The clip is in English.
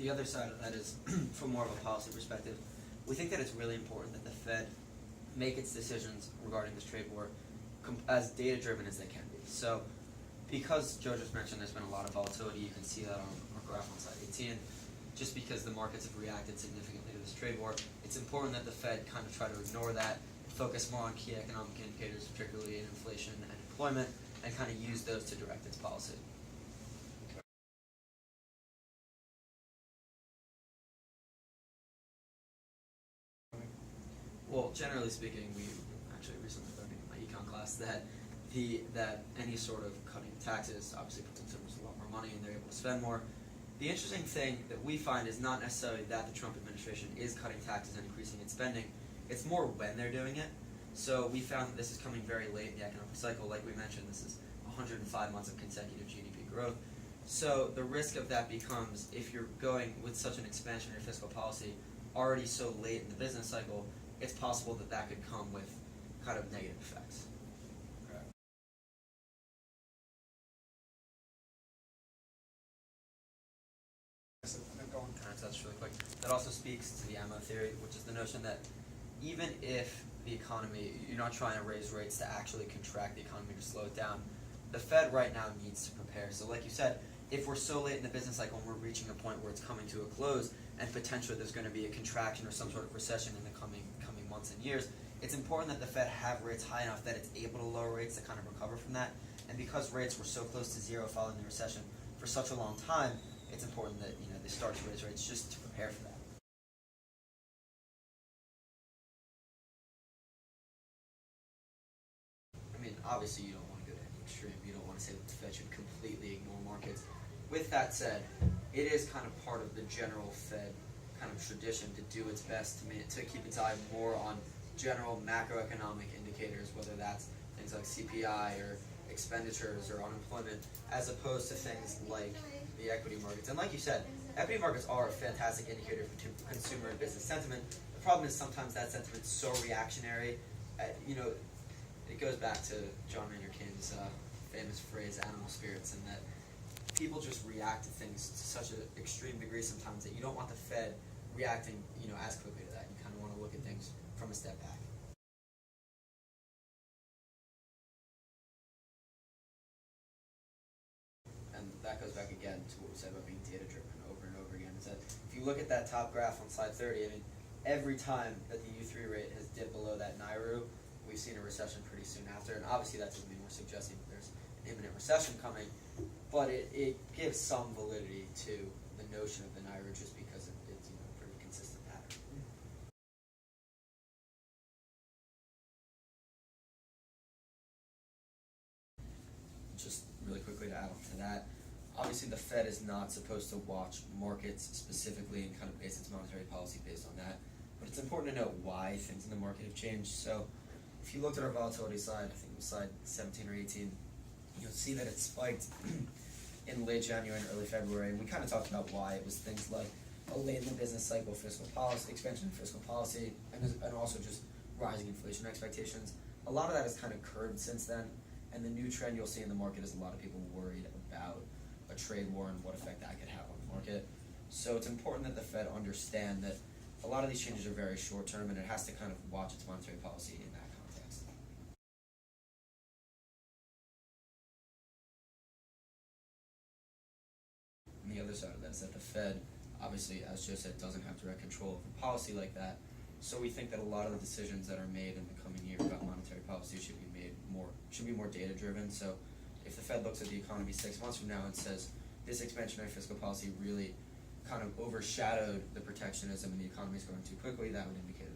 the other side of that is, from more of a policy perspective, we think that it's really important that the Fed make its decisions regarding this trade war as data-driven as they can be. So, because Joe just mentioned there's been a lot of volatility, you can see that on our graph on slide 18, just because the markets have reacted significantly to this trade war, it's important that the Fed kind of try to ignore that, focus more on key economic indicators, particularly in inflation and employment, and kind of use those to direct its policy. Well, generally speaking, we actually recently learned in my econ class that any sort of cutting taxes obviously puts consumers a lot more money and they're able to spend more. The interesting thing that we find is not necessarily that the Trump administration is cutting taxes and increasing its spending. It's more when they're doing it. So we found that this is coming very late in the economic cycle. Like we mentioned, this is 105 months of consecutive GDP growth. So the risk of that becomes, if you're going with such an expansionary fiscal policy already so late in the business cycle, it's possible that that could come with kind of negative effects. Can I touch really quick? That also speaks to the ammo theory, which is the notion that even if the economy, you're not trying to raise rates to actually contract the economy to slow it down, the Fed right now needs to prepare. So like you said, if we're so late in the business cycle and we're reaching a point where it's coming to a close and potentially there's going to be a contraction or some sort of recession in the coming months and years, it's important that the Fed have rates high enough that it's able to lower rates to kind of recover from that. And because rates were so close to zero following the recession for such a long time, it's important that they start to raise rates just to prepare for that. I mean, obviously you don't want to go to any extreme. You don't want to say that the Fed should completely ignore markets. With that said, it is kind of part of the general Fed kind of tradition to do its best to keep its eye more on general macroeconomic indicators, whether that's things like CPI or expenditures or unemployment, as opposed to things like the equity markets. And like you said, equity markets are a fantastic indicator for consumer and business sentiment. The problem is sometimes that sentiment's so reactionary. It goes back to John Maynard Keynes' famous phrase, animal spirits, and that people just react to things to such an extreme degree sometimes that you don't want the Fed reacting, as quickly to that. You kind of want to look at things from a step back. And that goes back again to what we said about being data-driven over and over again. Is that if you look at that top graph on slide 30, I mean, every time that the U3 rate has dipped below that NAIRU, we've seen a recession pretty soon after. And obviously that doesn't mean we're suggesting that there's an imminent recession coming, but it gives some validity to the notion of the NAIRU just because it's a pretty consistent pattern. Just really quickly to add on to that, obviously the Fed is not supposed to watch markets specifically and kind of base its monetary policy based on that, but it's important to know why things in the market have changed. So if you looked at our volatility slide, I think it was slide 17 or 18, you'll see that it spiked in late January and early February, and we kind of talked about why. It was things like a late in the business cycle fiscal policy, expansion of fiscal policy, and also just rising inflation expectations. A lot of that has kind of curbed since then, and the new trend you'll see in the market is a lot of people worried about a trade war and what effect that could have on the market. So it's important that the Fed understand that a lot of these changes are very short term, and it has to kind of watch its monetary policy in that context. And the other side of that is that the Fed, obviously, as Joe said, doesn't have direct control of a policy like that. So we think that a lot of the decisions that are made in the coming year about monetary policy should be more data driven. So if the Fed looks at the economy 6 months from now and says this expansionary fiscal policy really kind of overshadowed the protectionism and the economy is growing too quickly, that would indicate